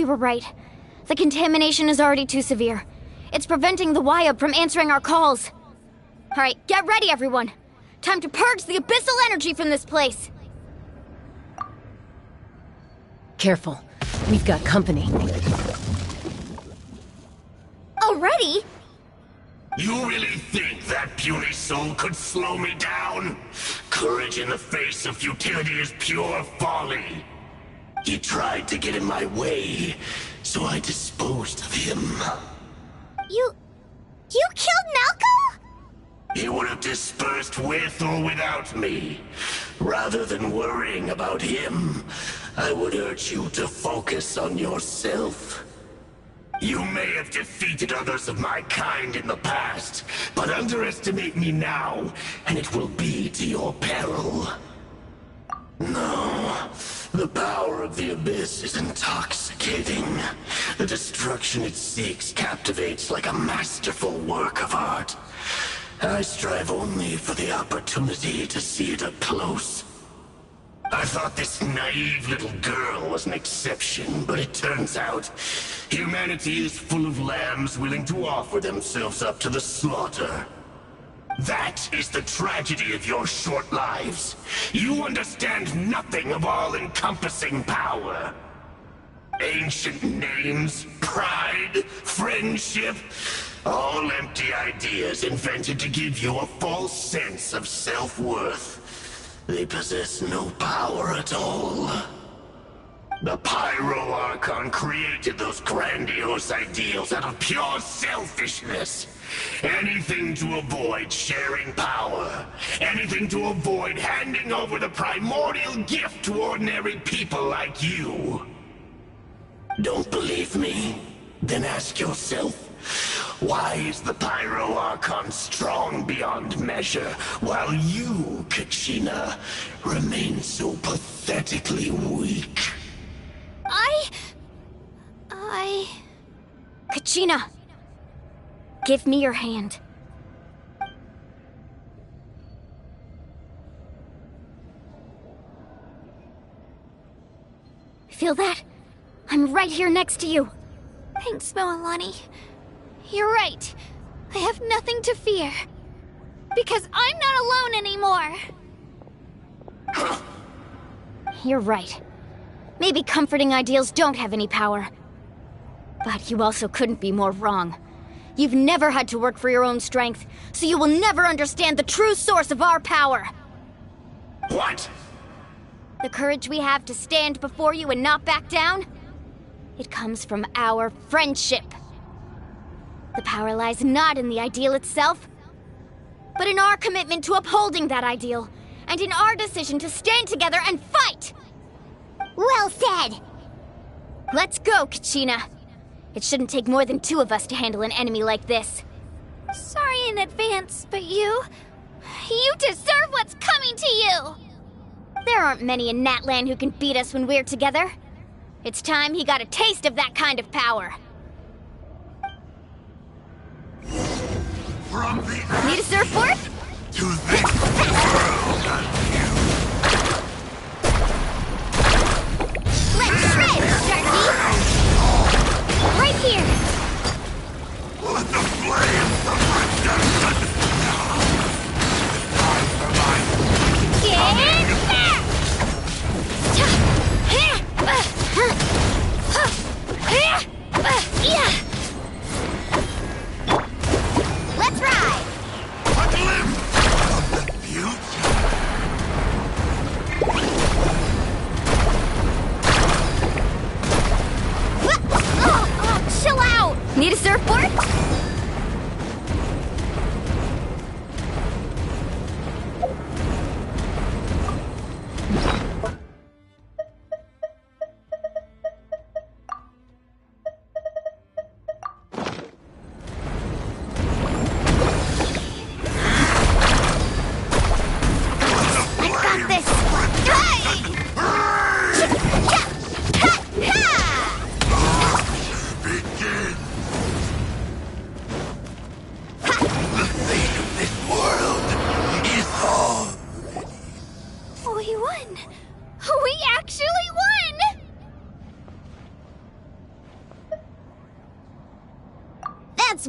were right. The contamination is already too severe. It's preventing the Wyab from answering our calls. Alright, get ready, everyone. Time to purge the abyssal energy from this place. Careful. We've got company. Already? You really think that puny soul could slow me down? Courage in the face of futility is pure folly. He tried to get in my way, so I disposed of him. You killed Malco? He would have dispersed with or without me. Rather than worrying about him, I would urge you to focus on yourself. You may have defeated others of my kind in the past, but underestimate me now, and it will be to your peril. No, the power of the Abyss is intoxicating. The destruction it seeks captivates like a masterful work of art. I strive only for the opportunity to see it up close. I thought this naive little girl was an exception, but it turns out humanity is full of lambs willing to offer themselves up to the slaughter. That is the tragedy of your short lives. You understand nothing of all-encompassing power. Ancient names, pride, friendship, all empty ideas invented to give you a false sense of self-worth. They possess no power at all. The Pyro Archon created those grandiose ideals out of pure selfishness. Anything to avoid sharing power. Anything to avoid handing over the primordial gift to ordinary people like you. Don't believe me? Then ask yourself, why is the Pyro Archon strong beyond measure, while you, Kachina, remain so pathetically weak? Kachina! Give me your hand. Feel that? I'm right here next to you. Thanks, Moalani. You're right. I have nothing to fear. Because I'm not alone anymore. You're right. Maybe comforting ideals don't have any power. But you also couldn't be more wrong. You've never had to work for your own strength, so you will never understand the true source of our power. What? The courage we have to stand before you and not back down? It comes from our friendship. The power lies not in the ideal itself, but in our commitment to upholding that ideal, and in our decision to stand together and fight! Well said! Let's go, Kachina. It shouldn't take more than 2 of us to handle an enemy like this. Sorry in advance, but you deserve what's coming to you! There aren't many in Natlan who can beat us when we're together. It's time he got a taste of that kind of power. From the Need a surfboard? to this world of you. Let's shred, Sharky! Right here! Let the flames of redemption time for my Get back! Let's ride! a glimpse of the future.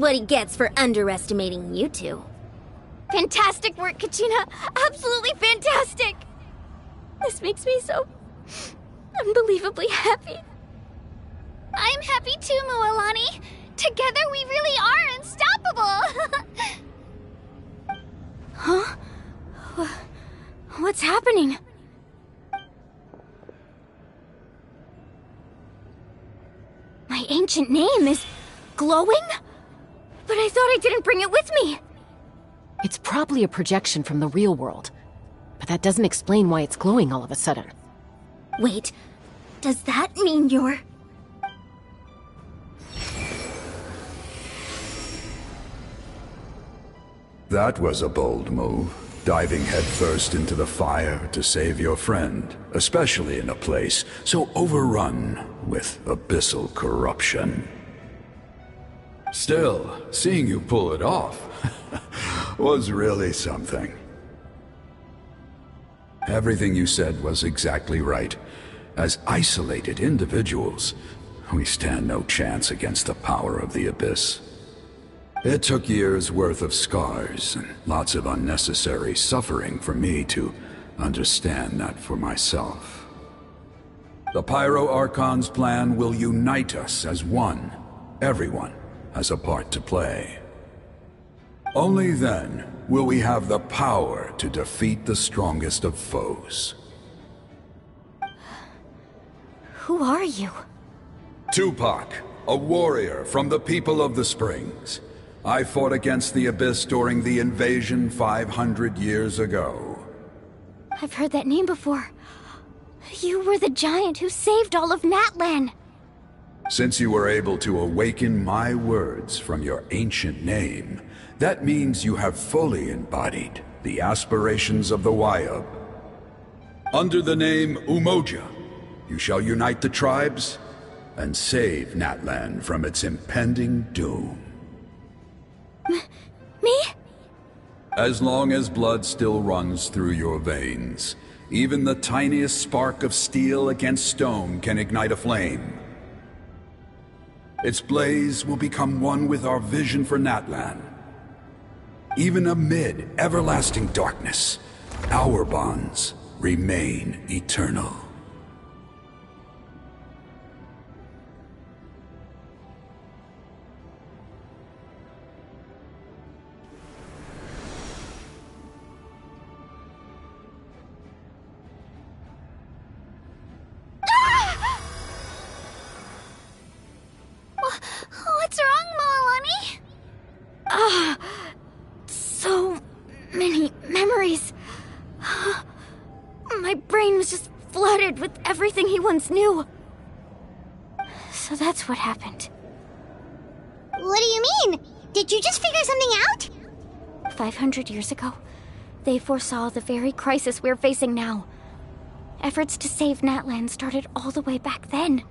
what he gets for underestimating you two. Fantastic work, Kachina! Absolutely fantastic! This makes me so unbelievably happy. I'm happy too, Mualani. Together we really are unstoppable! Huh? What's happening? My ancient name is glowing? But I thought I didn't bring it with me. It's probably a projection from the real world. But that doesn't explain why it's glowing all of a sudden. Wait, does that mean you're... That was a bold move, diving headfirst into the fire to save your friend, especially in a place so overrun with abyssal corruption. Still, seeing you pull it off was really something. Everything you said was exactly right. As isolated individuals, we stand no chance against the power of the Abyss. It took years' worth of scars and lots of unnecessary suffering for me to understand that for myself. The Pyro Archon's plan will unite us as one. Everyone has a part to play. Only then will we have the power to defeat the strongest of foes. Who are you? Tupac, a warrior from the people of the Springs. I fought against the Abyss during the invasion 500 years ago. I've heard that name before. You were the giant who saved all of Natlan. Since you were able to awaken my words from your ancient name, that means you have fully embodied the aspirations of the Wayub. Under the name Umoja, you shall unite the tribes and save Natlan from its impending doom. Me? As long as blood still runs through your veins, even the tiniest spark of steel against stone can ignite a flame. Its blaze will become one with our vision for Natlan. Even amid everlasting darkness, our bonds remain eternal. What's wrong, Mualani? So many memories. My brain was just flooded with everything he once knew. So that's what happened. What do you mean? Did you just figure something out? 500 years ago, they foresaw the very crisis we're facing now. Efforts to save Natlan started all the way back then.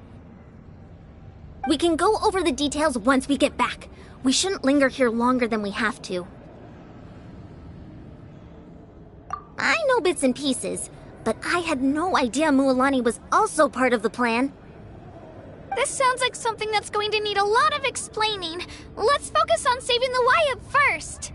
We can go over the details once we get back. We shouldn't linger here longer than we have to. I know bits and pieces, but I had no idea Mualani was also part of the plan. This sounds like something that's going to need a lot of explaining. Let's focus on saving the Wayub first.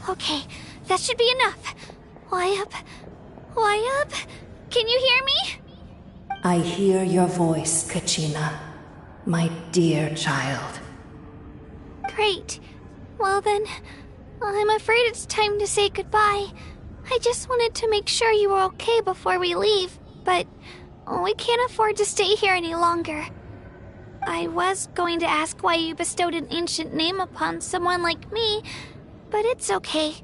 Okay, that should be enough. Wayub? Wayub? Can you hear me? I hear your voice, Kachina, my dear child. Great. Well then, I'm afraid it's time to say goodbye. I just wanted to make sure you were okay before we leave, but we can't afford to stay here any longer. I was going to ask why you bestowed an ancient name upon someone like me, but it's okay.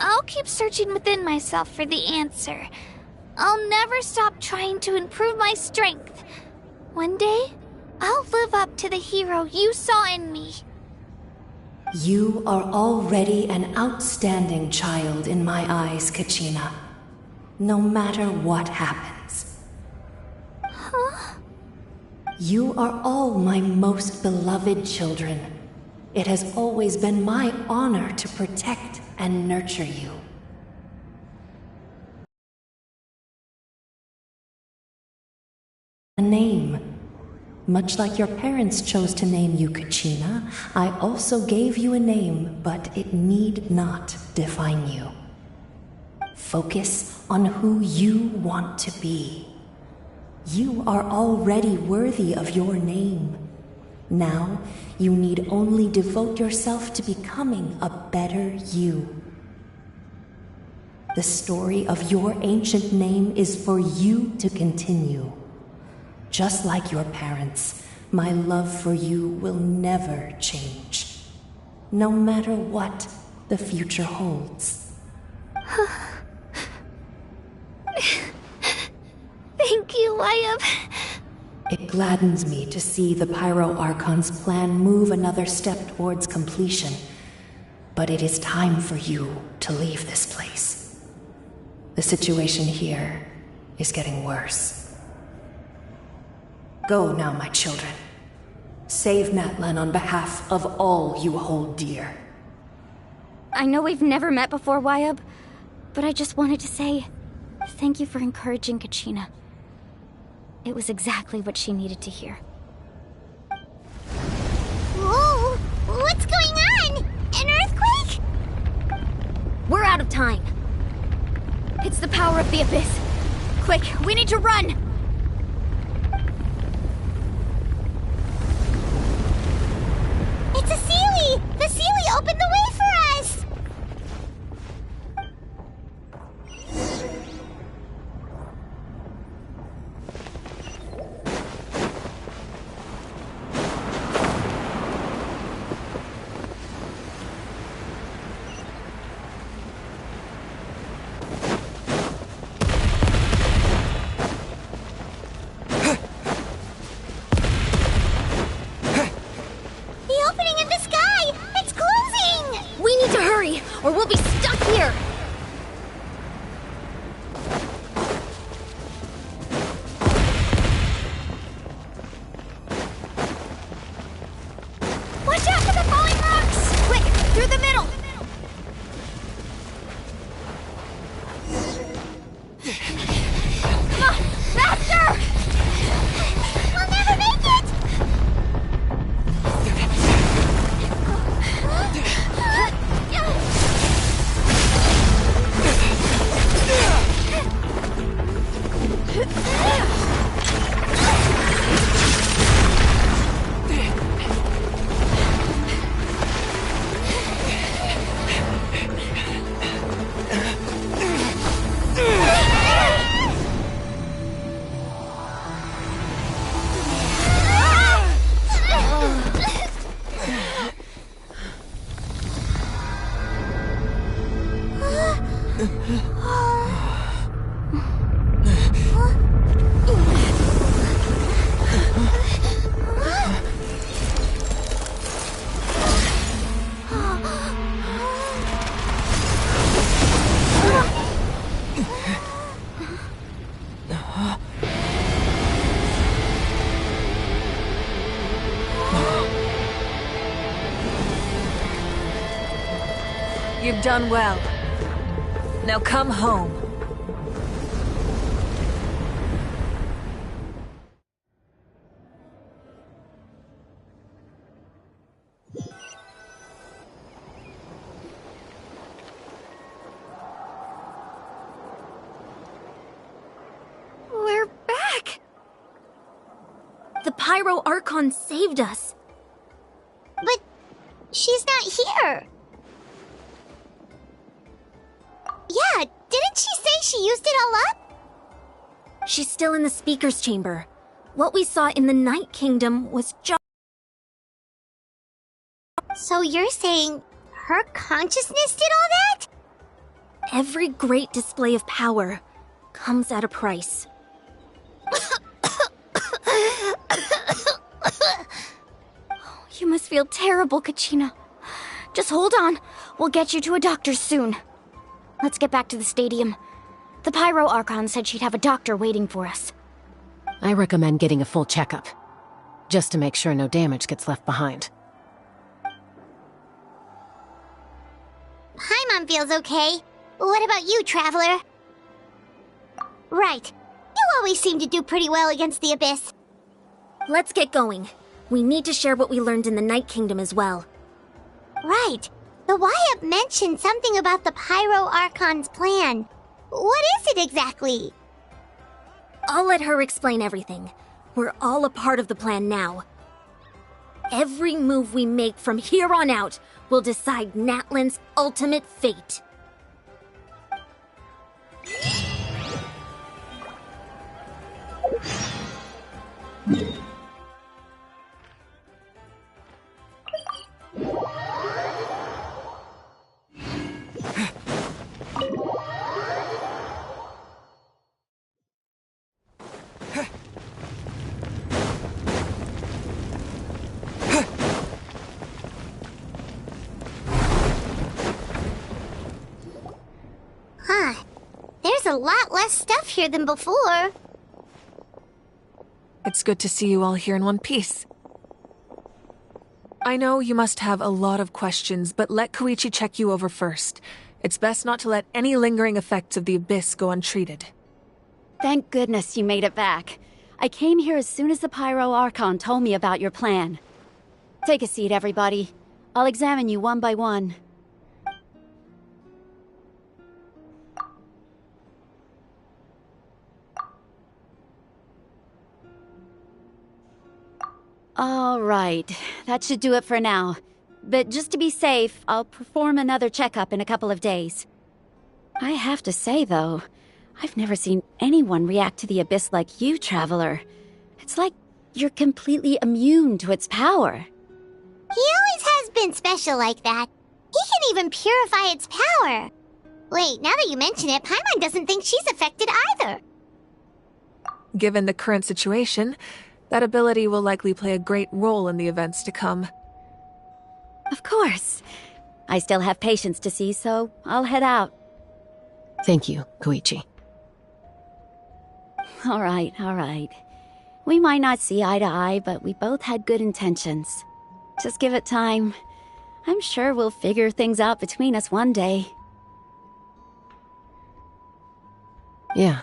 I'll keep searching within myself for the answer. I'll never stop trying to improve my strength. One day, I'll live up to the hero you saw in me. You are already an outstanding child in my eyes, Kachina. No matter what happens. Huh? You are all my most beloved children. It has always been my honor to protect and nurture you. A name. Much like your parents chose to name you Kachina, I also gave you a name, but it need not define you. Focus on who you want to be. You are already worthy of your name. Now, you need only devote yourself to becoming a better you. The story of your ancient name is for you to continue. Just like your parents, my love for you will never change. No matter what the future holds. Thank you, Wyatt. It gladdens me to see the Pyro Archon's plan move another step towards completion. But it is time for you to leave this place. The situation here is getting worse. Go now, my children. Save Natlan on behalf of all you hold dear. I know we've never met before, Wyatt, but I just wanted to say thank you for encouraging Kachina. It was exactly what she needed to hear. Whoa! What's going on? An earthquake? We're out of time. It's the power of the Abyss. Quick, we need to run! It's a Sealy! The Sealy opened the way for us! Or we'll be stuck here! Watch out for the falling rocks! Quick, through the middle! Come on, faster! We'll never make it! You've done well. Now come home. We're back! The Pyro Archon saved us. But she's not here. Yeah, didn't she say she used it all up? She's still in the Speaker's Chamber. What we saw in the Night Kingdom was just... So you're saying her consciousness did all that? Every great display of power comes at a price. You must feel terrible, Kachina. Just hold on. We'll get you to a doctor soon. Let's get back to the stadium. The Pyro Archon said she'd have a doctor waiting for us. I recommend getting a full checkup, just to make sure no damage gets left behind. Paimon feels okay. What about you, Traveler? Right. You always seem to do pretty well against the Abyss. Let's get going. We need to share what we learned in the Night Kingdom as well. Right. The Wyatt mentioned something about the Pyro Archon's plan. What is it exactly? I'll let her explain everything. We're all a part of the plan now. Every move we make from here on out will decide Natlan's ultimate fate. Huh. There's a lot less stuff here than before. It's good to see you all here in one piece. I know you must have a lot of questions, but let Koichi check you over first. It's best not to let any lingering effects of the Abyss go untreated. Thank goodness you made it back. I came here as soon as the Pyro Archon told me about your plan. Take a seat, everybody. I'll examine you one by one. All right, that should do it for now. But just to be safe, I'll perform another checkup in a couple of days. I have to say, though, I've never seen anyone react to the Abyss like you, Traveler. It's like you're completely immune to its power. He always has been special like that. He can even purify its power. Wait, now that you mention it, Paimon doesn't think she's affected either. Given the current situation, that ability will likely play a great role in the events to come. Of course. I still have patients to see, so I'll head out. Thank you, Koichi. All right. We might not see eye to eye, but we both had good intentions. Just give it time. I'm sure we'll figure things out between us one day. Yeah.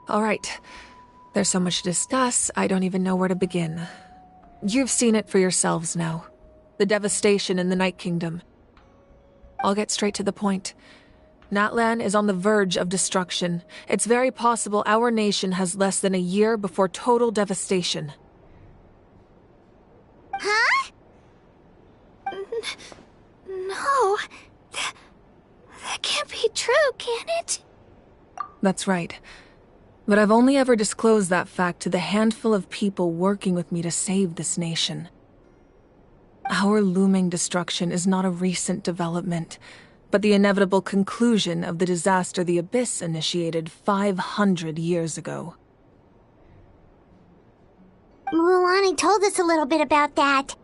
All right. There's so much to discuss, I don't even know where to begin. You've seen it for yourselves now. The devastation in the Night Kingdom. I'll get straight to the point. Natlan is on the verge of destruction. It's very possible our nation has less than a year before total devastation. Huh? No. That can't be true, can it? That's right. But I've only ever disclosed that fact to the handful of people working with me to save this nation. Our looming destruction is not a recent development, but the inevitable conclusion of the disaster the Abyss initiated 500 years ago. Mualani told us a little bit about that.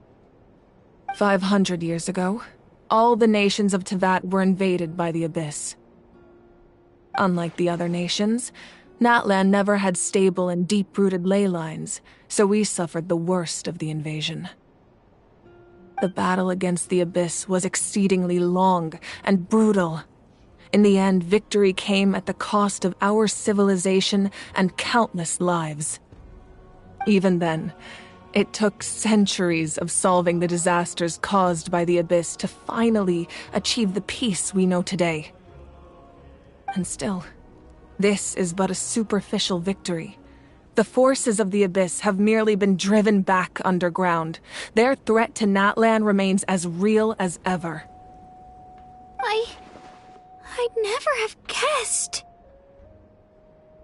500 years ago, all the nations of Teyvat were invaded by the Abyss. Unlike the other nations, Natlan never had stable and deep-rooted ley lines, so we suffered the worst of the invasion. The battle against the Abyss was exceedingly long and brutal. In the end, victory came at the cost of our civilization and countless lives. Even then, it took centuries of solving the disasters caused by the Abyss to finally achieve the peace we know today. And still, this is but a superficial victory. The forces of the Abyss have merely been driven back underground. Their threat to Natlan remains as real as ever. I'd never have guessed.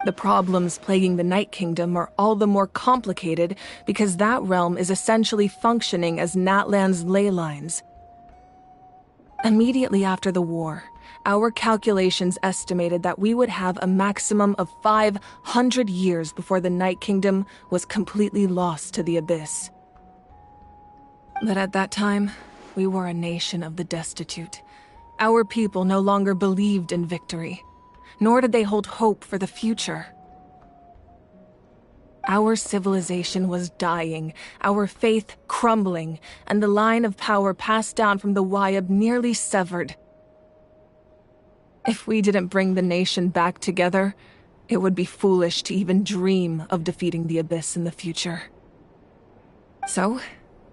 The problems plaguing the Night Kingdom are all the more complicated because that realm is essentially functioning as Natlan's ley lines. Immediately after the war, our calculations estimated that we would have a maximum of 500 years before the Night Kingdom was completely lost to the Abyss. But at that time, we were a nation of the destitute. Our people no longer believed in victory, nor did they hold hope for the future. Our civilization was dying, our faith crumbling, and the line of power passed down from the Wayab nearly severed. If we didn't bring the nation back together, it would be foolish to even dream of defeating the Abyss in the future. So,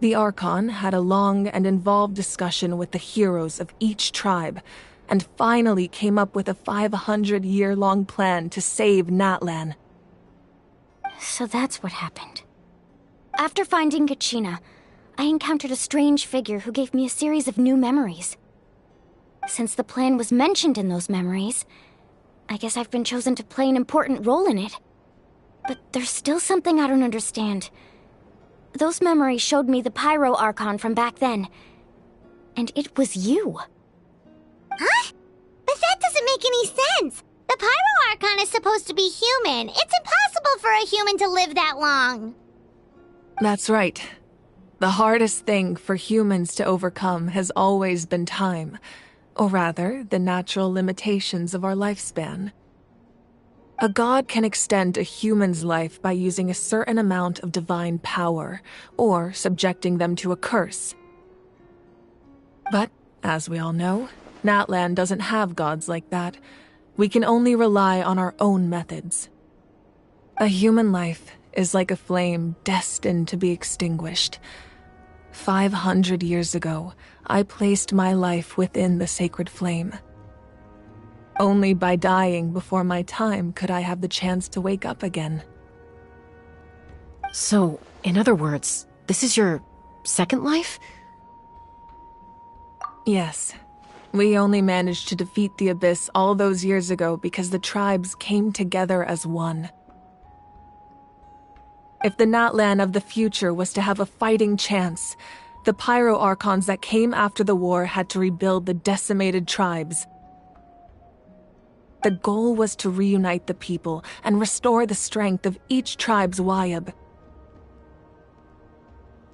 the Archon had a long and involved discussion with the heroes of each tribe, and finally came up with a 500-year-long plan to save Natlan. So that's what happened. After finding Kachina, I encountered a strange figure who gave me a series of new memories. Since the plan was mentioned in those memories, I guess I've been chosen to play an important role in it. But there's still something I don't understand. Those memories showed me the Pyro Archon from back then. And it was you. Huh? But that doesn't make any sense. The Pyro Archon is supposed to be human. It's impossible for a human to live that long. That's right. The hardest thing for humans to overcome has always been time. Or rather, the natural limitations of our lifespan. A god can extend a human's life by using a certain amount of divine power, or subjecting them to a curse. But, as we all know, Natlan doesn't have gods like that. We can only rely on our own methods. A human life is like a flame destined to be extinguished. 500 years ago, I placed my life within the sacred flame. Only by dying before my time could I have the chance to wake up again. So, in other words, this is your second life? Yes. We only managed to defeat the Abyss all those years ago because the tribes came together as one. If the Natlan of the future was to have a fighting chance, the Pyro Archons that came after the war had to rebuild the decimated tribes. The goal was to reunite the people and restore the strength of each tribe's Wayab.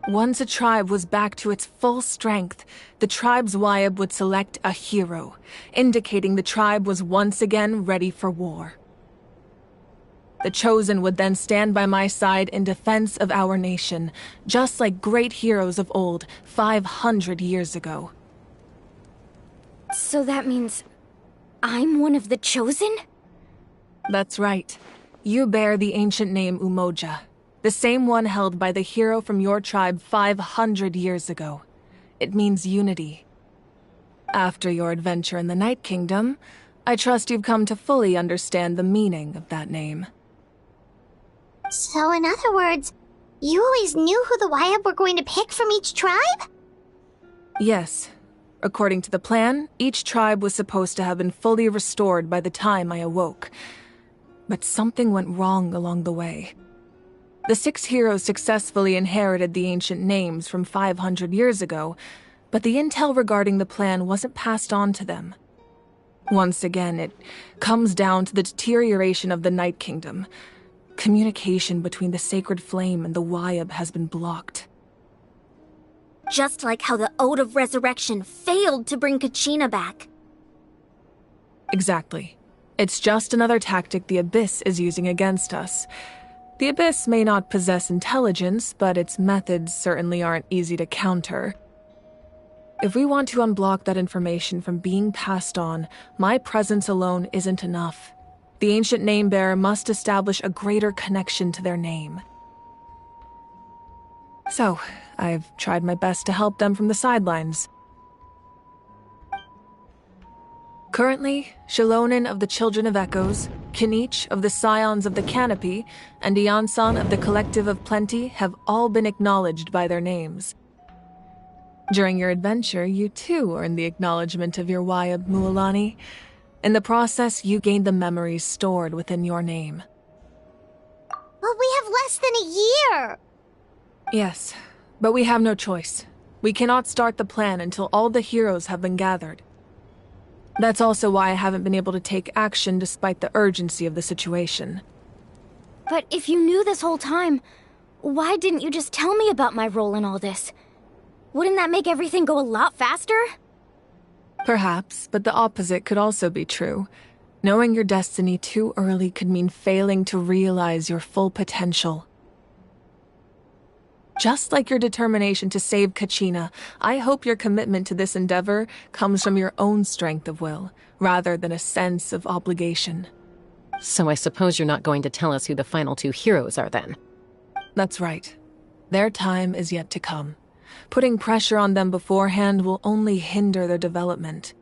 Once a tribe was back to its full strength, the tribe's Wayab would select a hero, indicating the tribe was once again ready for war. The Chosen would then stand by my side in defense of our nation, just like great heroes of old 500 years ago. So that means I'm one of the Chosen? That's right. You bear the ancient name Umoja, the same one held by the hero from your tribe 500 years ago. It means unity. After your adventure in the Night Kingdom, I trust you've come to fully understand the meaning of that name. So in other words, you always knew who the Wayab were going to pick from each tribe? Yes. According to the plan, each tribe was supposed to have been fully restored by the time I awoke. But something went wrong along the way. The 6 heroes successfully inherited the ancient names from 500 years ago, but the intel regarding the plan wasn't passed on to them. Once again, it comes down to the deterioration of the Night Kingdom. Communication between the Sacred Flame and the Wayab has been blocked. Just like how the Ode of Resurrection failed to bring Kachina back. Exactly. It's just another tactic the Abyss is using against us. The Abyss may not possess intelligence, but its methods certainly aren't easy to counter. If we want to unblock that information from being passed on, my presence alone isn't enough. The ancient name-bearer must establish a greater connection to their name. So, I've tried my best to help them from the sidelines. Currently, Shilonin of the Children of Echoes, Kinich of the Scions of the Canopy, and Iansan of the Collective of Plenty have all been acknowledged by their names. During your adventure, you too earned the acknowledgement of your Wayab, Mualani. In the process, you gained the memories stored within your name. But we have less than a year! Yes, but we have no choice. We cannot start the plan until all the heroes have been gathered. That's also why I haven't been able to take action despite the urgency of the situation. But if you knew this whole time, why didn't you just tell me about my role in all this? Wouldn't that make everything go a lot faster? Perhaps, but the opposite could also be true. Knowing your destiny too early could mean failing to realize your full potential. Just like your determination to save Kachina, I hope your commitment to this endeavor comes from your own strength of will, rather than a sense of obligation. So I suppose you're not going to tell us who the final two heroes are then? That's right. Their time is yet to come. Putting pressure on them beforehand will only hinder their development.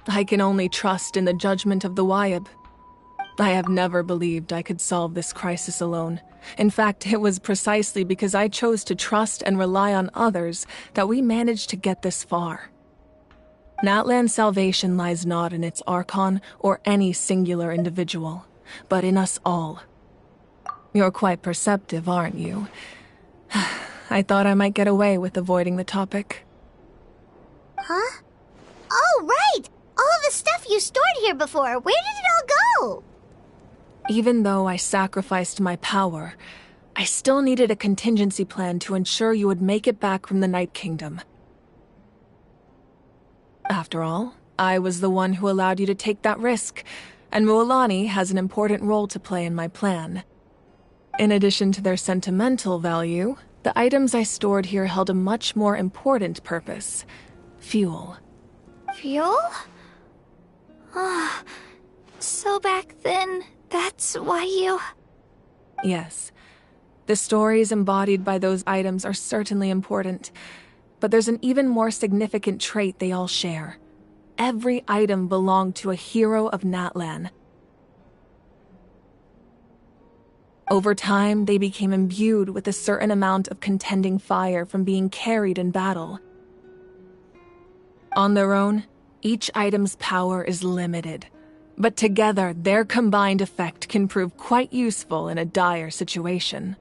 I can only trust in the judgment of the Wyab. I have never believed I could solve this crisis alone. In fact, it was precisely because I chose to trust and rely on others that we managed to get this far. Natlan's salvation lies not in its Archon or any singular individual, but in us all. You're quite perceptive, aren't you? I thought I might get away with avoiding the topic. Huh? Oh, right! All the stuff you stored here before, where did it all go? Even though I sacrificed my power, I still needed a contingency plan to ensure you would make it back from the Night Kingdom. After all, I was the one who allowed you to take that risk, and Mualani has an important role to play in my plan. In addition to their sentimental value, the items I stored here held a much more important purpose: fuel. Fuel? Ah, so back then, that's why you... Yes. The stories embodied by those items are certainly important, but there's an even more significant trait they all share. Every item belonged to a hero of Natlan. Over time, they became imbued with a certain amount of contending fire from being carried in battle. On their own, each item's power is limited, but together their combined effect can prove quite useful in a dire situation.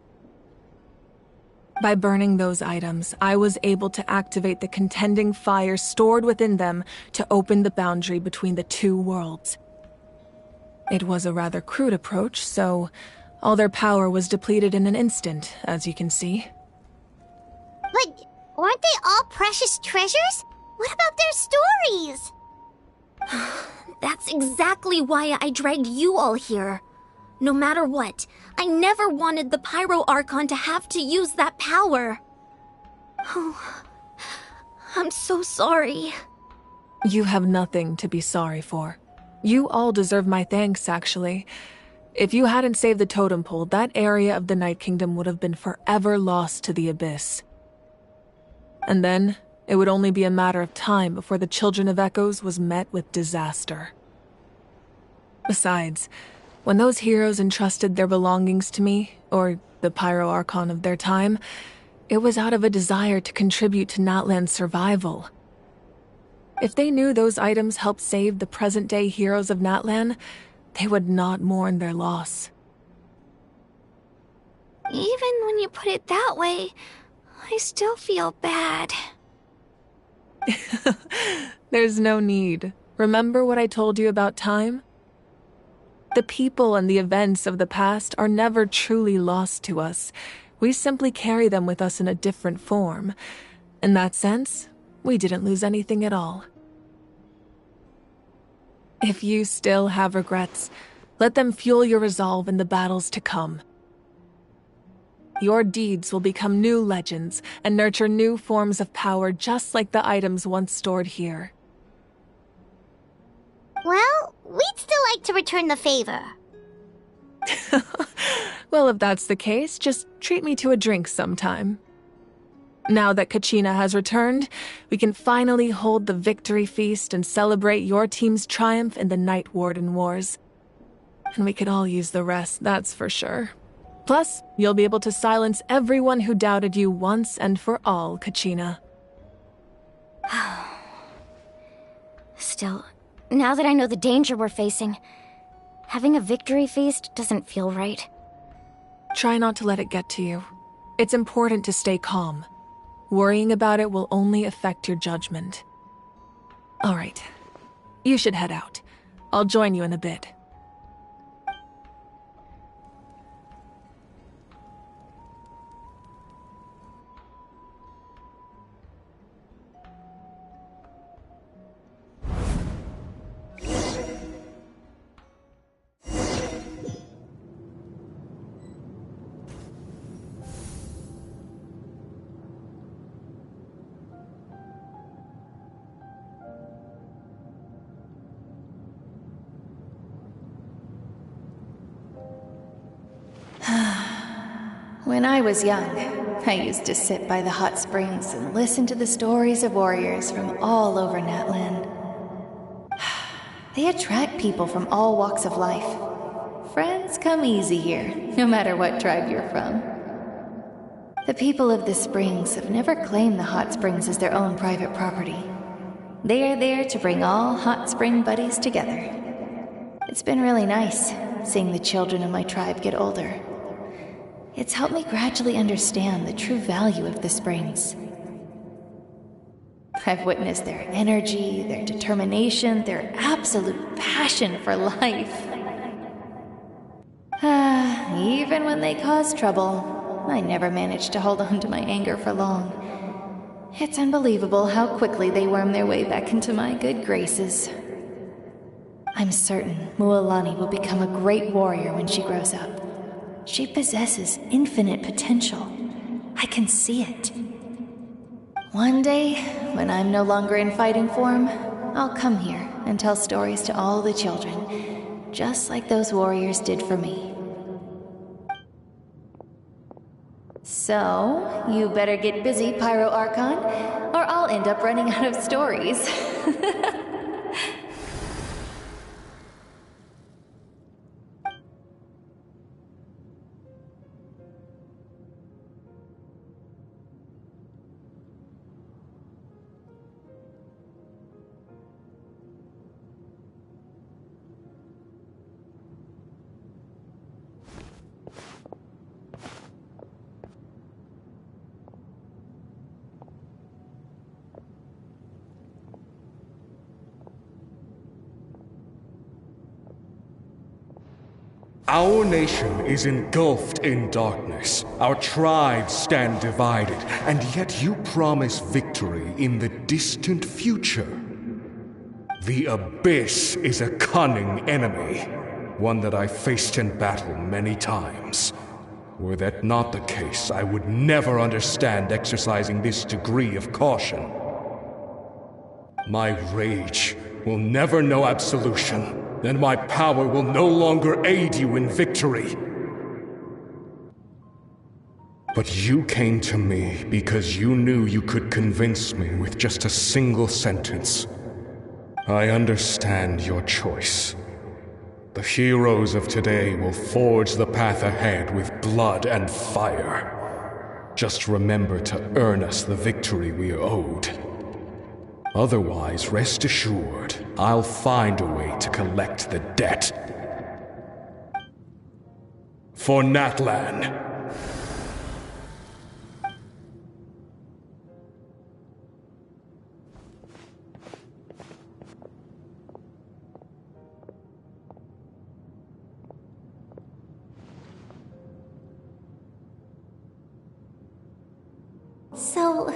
By burning those items, I was able to activate the contending fire stored within them to open the boundary between the two worlds. It was a rather crude approach, so all their power was depleted in an instant, as you can see. But weren't they all precious treasures? What about their stories? That's exactly why I dragged you all here. No matter what, I never wanted the Pyro Archon to have to use that power. Oh, I'm so sorry. You have nothing to be sorry for. You all deserve my thanks, actually. If you hadn't saved the totem pole, that area of the Night Kingdom would have been forever lost to the Abyss. And then, it would only be a matter of time before the Children of Echoes was met with disaster. Besides, when those heroes entrusted their belongings to me, or the Pyro Archon of their time, it was out of a desire to contribute to Natlan's survival. If they knew those items helped save the present-day heroes of Natlan, they would not mourn their loss. Even when you put it that way, I still feel bad. There's no need. Remember what I told you about time? The people and the events of the past are never truly lost to us. We simply carry them with us in a different form. In that sense, we didn't lose anything at all. If you still have regrets, let them fuel your resolve in the battles to come. Your deeds will become new legends and nurture new forms of power just like the items once stored here. Well, we'd still like to return the favor. Well, if that's the case, just treat me to a drink sometime. Now that Kachina has returned, we can finally hold the victory feast and celebrate your team's triumph in the Night Warden Wars. And we could all use the rest, that's for sure. Plus, you'll be able to silence everyone who doubted you once and for all, Kachina. Still, now that I know the danger we're facing, having a victory feast doesn't feel right. Try not to let it get to you. It's important to stay calm. Worrying about it will only affect your judgment. All right. You should head out. I'll join you in a bit. When I was young, I used to sit by the hot springs and listen to the stories of warriors from all over Natlan. They attract people from all walks of life. Friends come easy here, no matter what tribe you're from. The people of the springs have never claimed the hot springs as their own private property. They are there to bring all hot spring buddies together. It's been really nice seeing the children of my tribe get older. It's helped me gradually understand the true value of the springs. I've witnessed their energy, their determination, their absolute passion for life. Even when they cause trouble, I never managed to hold on to my anger for long. It's unbelievable how quickly they worm their way back into my good graces. I'm certain Mualani will become a great warrior when she grows up. She possesses infinite potential. I can see it. One day, when I'm no longer in fighting form, I'll come here and tell stories to all the children, just like those warriors did for me. So, you better get busy, Pyro Archon, or I'll end up running out of stories. Our nation is engulfed in darkness. Our tribes stand divided, and yet you promise victory in the distant future. The Abyss is a cunning enemy, one that I faced in battle many times. Were that not the case, I would never understand exercising this degree of caution. My rage will never know absolution, and my power will no longer aid you in victory. But you came to me because you knew you could convince me with just a single sentence. I understand your choice. The heroes of today will forge the path ahead with blood and fire. Just remember to earn us the victory we are owed. Otherwise, rest assured, I'll find a way to collect the debt. For Natlan. So,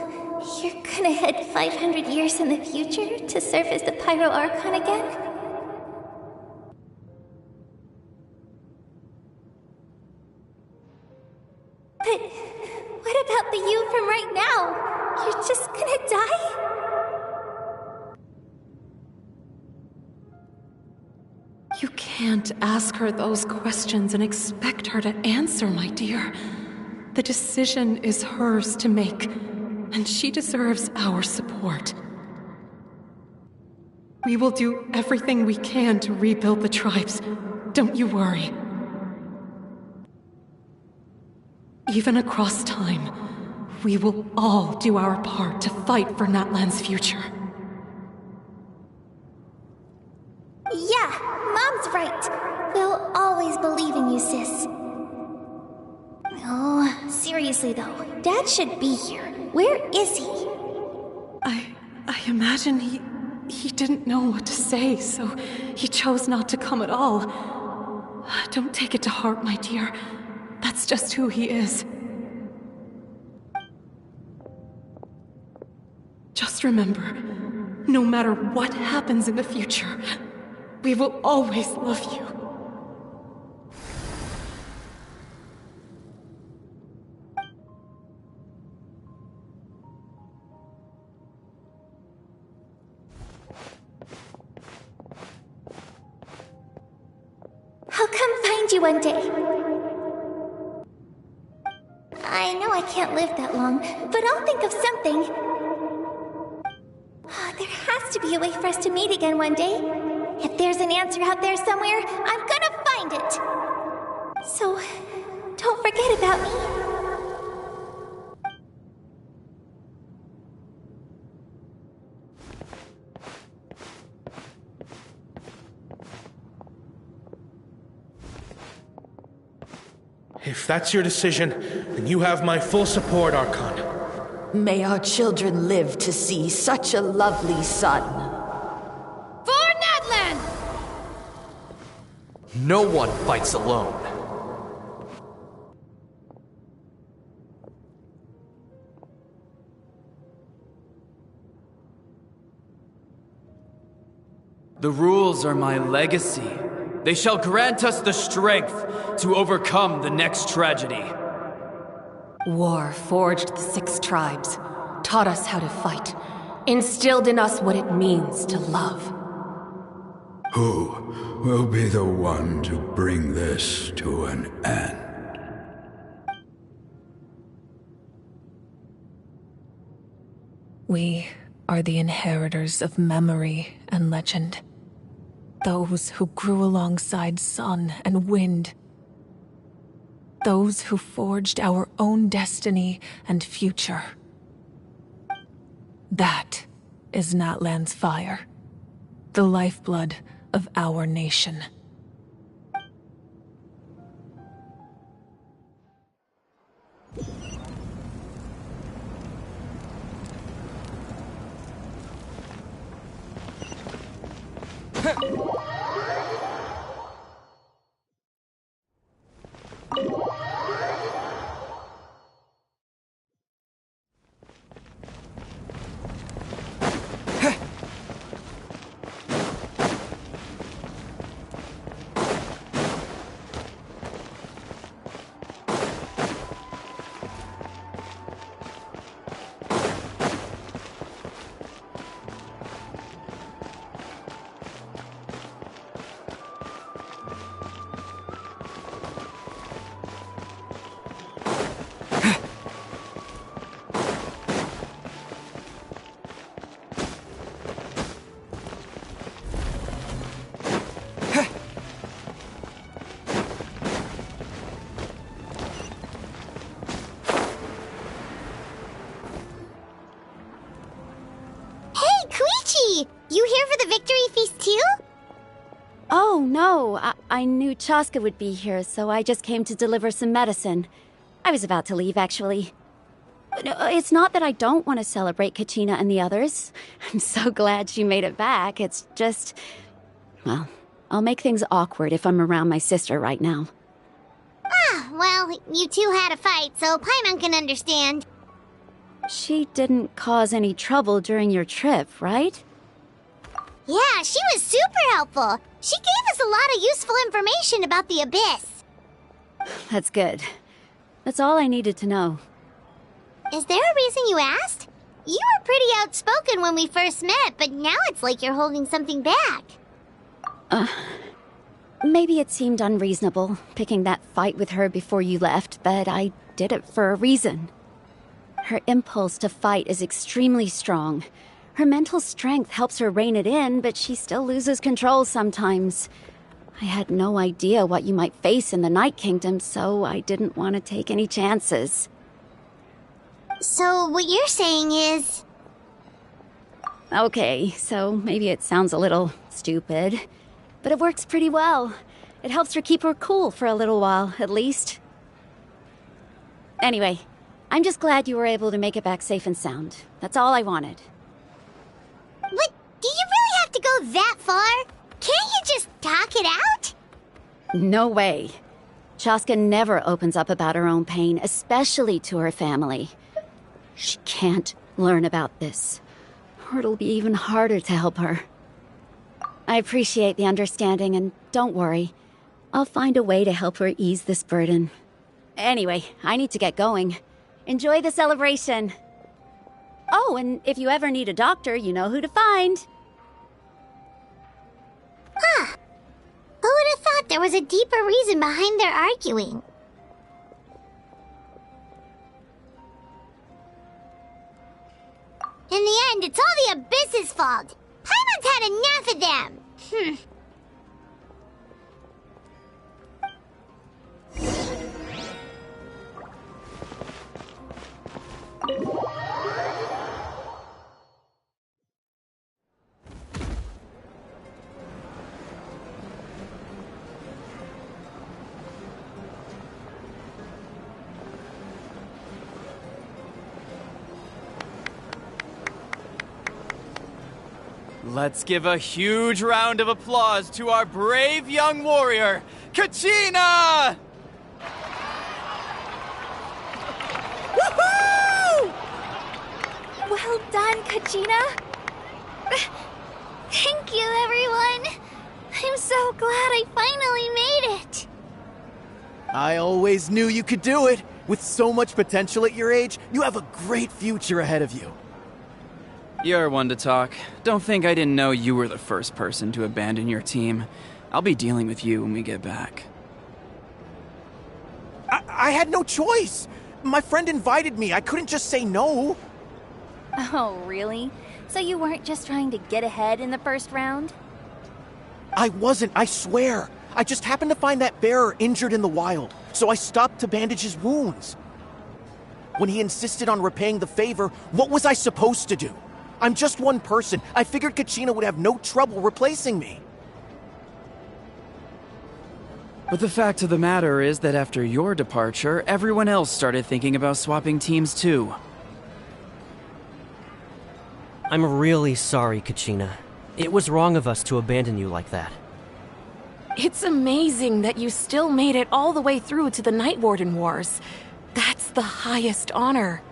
you're gonna head 500 years in the future to serve as the Pyro Archon again? just gonna die? You can't ask her those questions and expect her to answer, my dear. The decision is hers to make, and she deserves our support. We will do everything we can to rebuild the tribes. Don't you worry. Even across time, we will all do our part to fight for Natlan's future. Yeah, Mom's right. We'll always believe in you, sis. Oh, seriously though, Dad should be here. Where is he? I imagine he didn't know what to say, so he chose not to come at all. Don't take it to heart, my dear. That's just who he is. Just remember, no matter what happens in the future, we will always love you. I'll come find you one day. I know I can't live that long, but I'll think of something. There has to be a way for us to meet again one day. If there's an answer out there somewhere, I'm gonna find it. So, don't forget about me. If that's your decision, then you have my full support, Archon. May our children live to see such a lovely son. For Natlan! No one fights alone. The rules are my legacy. They shall grant us the strength to overcome the next tragedy. War forged the 6 tribes, taught us how to fight, instilled in us what it means to love. Who will be the one to bring this to an end? We are the inheritors of memory and legend. Those who grew alongside sun and wind. Those who forged our own destiny and future. That is Natlan's fire, the lifeblood of our nation. You here for the victory feast too? Oh, no. I knew Chaska would be here, so I just came to deliver some medicine. I was about to leave, actually. No, it's not that I don't want to celebrate Kachina and the others. I'm so glad she made it back. It's just... well, I'll make things awkward if I'm around my sister right now. Ah, well, you two had a fight, so Paimon can understand. She didn't cause any trouble during your trip, right? Yeah, she was super helpful. She gave us a lot of useful information about the Abyss. That's good. That's all I needed to know. Is there a reason you asked? You were pretty outspoken when we first met, but now it's like you're holding something back. Maybe it seemed unreasonable, picking that fight with her before you left, but I did it for a reason. Her impulse to fight is extremely strong. Her mental strength helps her rein it in, but she still loses control sometimes. I had no idea what you might face in the Night Kingdom, so I didn't want to take any chances. So what you're saying is... Okay, so maybe it sounds a little stupid, but it works pretty well. It helps her keep her cool for a little while, at least. Anyway, I'm just glad you were able to make it back safe and sound. That's all I wanted. But do you really have to go that far? Can't you just talk it out? No way. Chaska never opens up about her own pain, especially to her family. She can't learn about this, or it'll be even harder to help her. I appreciate the understanding, and don't worry. I'll find a way to help her ease this burden. Anyway, I need to get going. Enjoy the celebration. Oh, and if you ever need a doctor, you know who to find. Huh. Who would have thought there was a deeper reason behind their arguing? In the end, it's all the Abyss's fault. Paimon's had enough of them. Let's give a huge round of applause to our brave young warrior, Kachina! Woohoo! Well done, Kachina. Thank you, everyone. I'm so glad I finally made it. I always knew you could do it. With so much potential at your age, you have a great future ahead of you. You're one to talk. Don't think I didn't know you were the first person to abandon your team. I'll be dealing with you when we get back. I had no choice. My friend invited me. I couldn't just say no. Oh, really? So you weren't just trying to get ahead in the first round? I wasn't, I swear. I just happened to find that bearer injured in the wild, so I stopped to bandage his wounds. When he insisted on repaying the favor, what was I supposed to do? I'm just one person. I figured Kachina would have no trouble replacing me. But the fact of the matter is that after your departure, everyone else started thinking about swapping teams too. I'm really sorry, Kachina. It was wrong of us to abandon you like that. It's amazing that you still made it all the way through to the Night Warden Wars. That's the highest honor.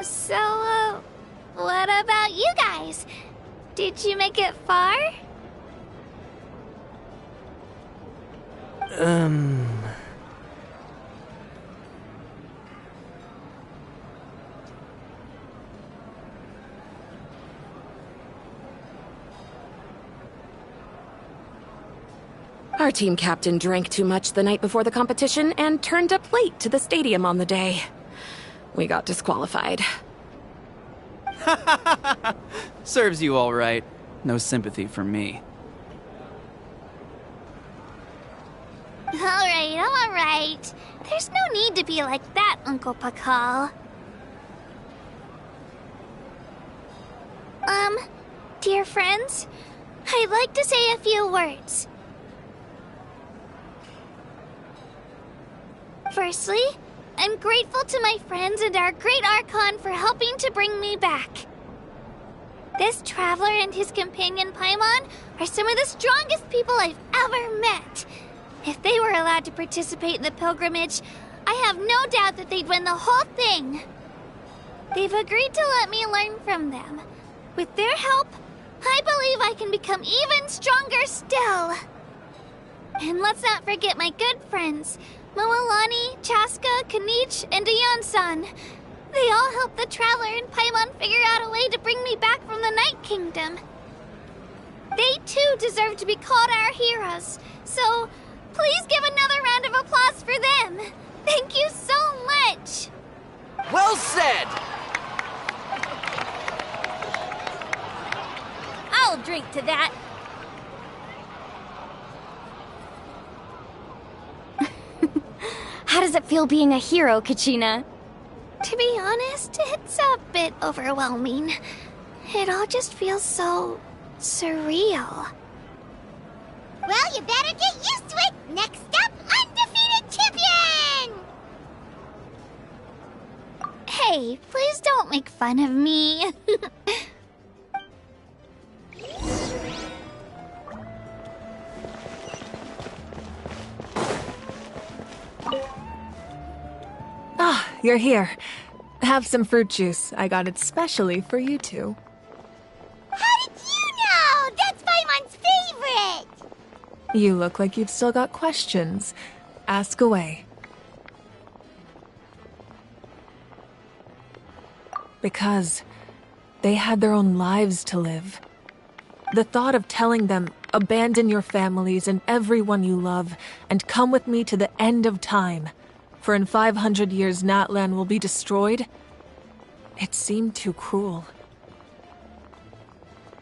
So, what about you guys? Did you make it far? Our team captain drank too much the night before the competition and turned up late to the stadium on the day. We got disqualified. Serves you all right. No sympathy from me. Alright. There's no need to be like that, Uncle Pakal. Dear friends, I'd like to say a few words. Firstly, I'm grateful to my friends and our great Archon for helping to bring me back. This traveler and his companion Paimon are some of the strongest people I've ever met. If they were allowed to participate in the pilgrimage, I have no doubt that they'd win the whole thing. They've agreed to let me learn from them. With their help, I believe I can become even stronger still. And let's not forget my good friends, Moalani, Chaska, Kanich, and Aeon-san. They all helped the Traveler and Paimon figure out a way to bring me back from the Night Kingdom. They too deserve to be called our heroes, so please give another round of applause for them. Thank you so much. Well said! I'll drink to that. How does it feel being a hero, Kachina? To be honest, it's a bit overwhelming. It all just feels so surreal. Well, you better get used to it. Next up, undefeated champion! Hey, please don't make fun of me. Ah, you're here. Have some fruit juice. I got it specially for you two. How did you know? That's Paimon's favorite! You look like you've still got questions. Ask away. Because they had their own lives to live. The thought of telling them, abandon your families and everyone you love, and come with me to the end of time, for in 500 years Natlan will be destroyed, it seemed too cruel.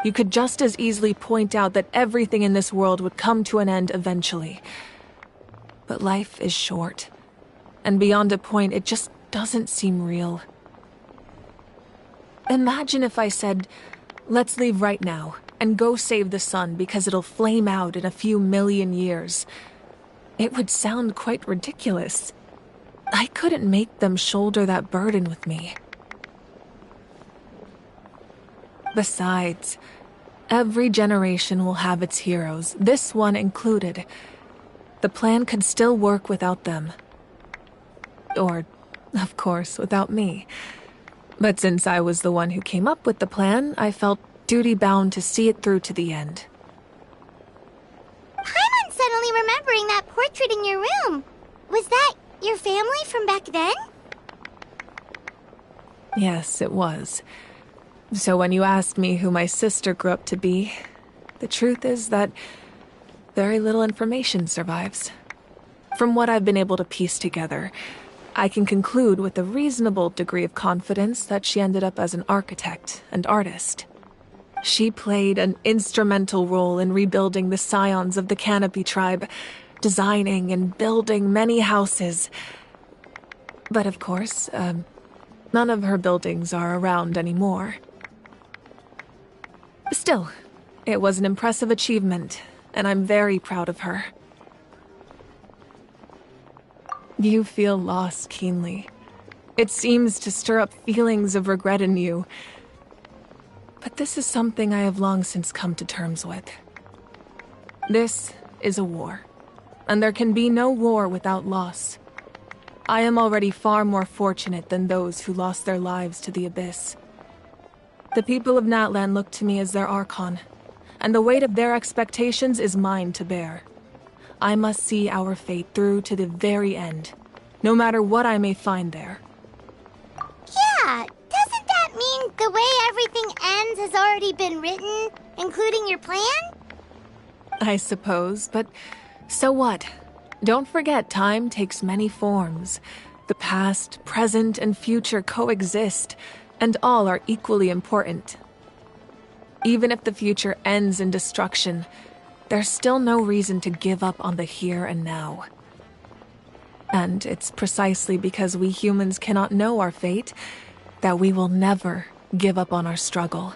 You could just as easily point out that everything in this world would come to an end eventually. But life is short, and beyond a point, it just doesn't seem real. Imagine if I said, let's leave right now, and go save the sun because it'll flame out in a few million years. It would sound quite ridiculous. I couldn't make them shoulder that burden with me. Besides, every generation will have its heroes, this one included. The plan could still work without them. Or, of course, without me. But since I was the one who came up with the plan, I felt duty-bound to see it through to the end. Paimon's suddenly remembering that portrait in your room. Was that your family from back then? Yes, it was. So when you asked me who my sister grew up to be, the truth is that very little information survives. From what I've been able to piece together, I can conclude with a reasonable degree of confidence that she ended up as an architect and artist. She played an instrumental role in rebuilding the scions of the Canopy tribe, designing and building many houses. But of course, none of her buildings are around anymore. Still, it was an impressive achievement, and I'm very proud of her. You feel loss keenly. It seems to stir up feelings of regret in you. But this is something I have long since come to terms with. This is a war, and there can be no war without loss. I am already far more fortunate than those who lost their lives to the Abyss. The people of Natlan look to me as their Archon, and the weight of their expectations is mine to bear. I must see our fate through to the very end, no matter what I may find there. Yeah, doesn't that mean the way everything ends has already been written, including your plan? I suppose, but so what? Don't forget, time takes many forms. The past, present, and future coexist, and all are equally important. Even if the future ends in destruction, there's still no reason to give up on the here and now. And it's precisely because we humans cannot know our fate that we will never give up on our struggle.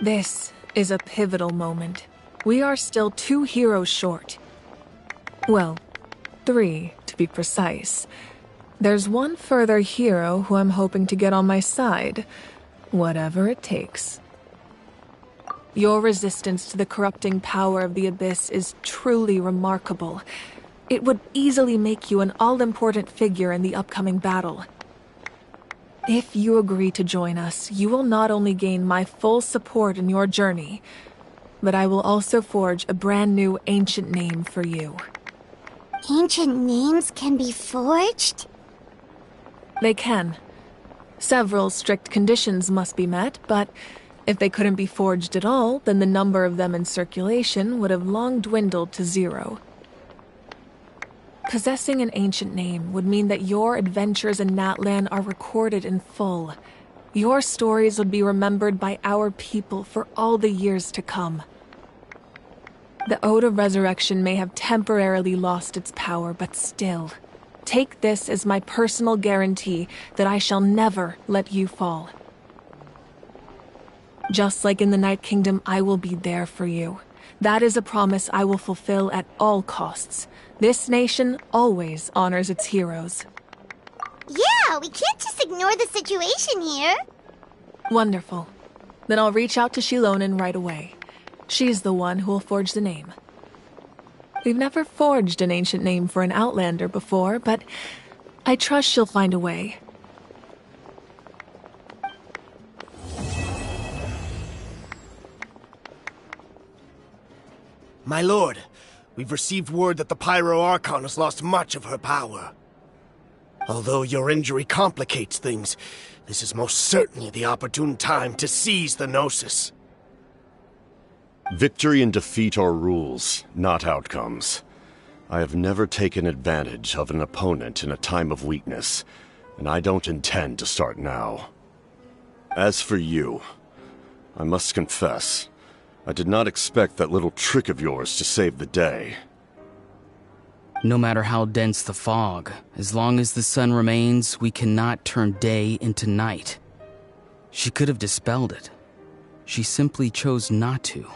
This is a pivotal moment. We are still 2 heroes short. Well, 3 to be precise. There's one further hero who I'm hoping to get on my side, whatever it takes. Your resistance to the corrupting power of the Abyss is truly remarkable. It would easily make you an all-important figure in the upcoming battle. If you agree to join us, you will not only gain my full support in your journey, but I will also forge a brand new ancient name for you. Ancient names can be forged? They can, Several strict conditions must be met, but if they couldn't be forged at all, then the number of them in circulation would have long dwindled to 0. Possessing an ancient name would mean that your adventures in Natlan are recorded in full. Your stories would be remembered by our people for all the years to come. The Ode of Resurrection may have temporarily lost its power, but still, take this as my personal guarantee that I shall never let you fall. Just like in the Night Kingdom, I will be there for you. That is a promise I will fulfill at all costs. This nation always honors its heroes. Yeah, we can't just ignore the situation here. Wonderful. Then I'll reach out to Shilonen right away. She's the one who will forge the name. We've never forged an ancient name for an Outlander before, but I trust she'll find a way. My lord, we've received word that the Pyro Archon has lost much of her power. Although your injury complicates things, this is most certainly the opportune time to seize the Gnosis. Victory and defeat are rules, not outcomes. I have never taken advantage of an opponent in a time of weakness, and I don't intend to start now. As for you, I must confess, I did not expect that little trick of yours to save the day. No matter how dense the fog, as long as the sun remains, we cannot turn day into night. She could have dispelled it. She simply chose not to.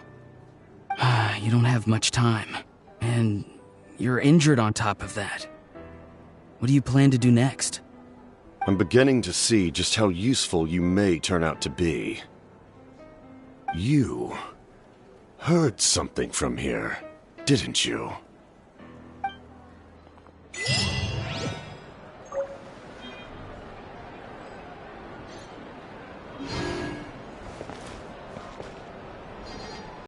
You don't have much time, and you're injured on top of that. What do you plan to do next? I'm beginning to see just how useful you may turn out to be. You heard something from here, didn't you?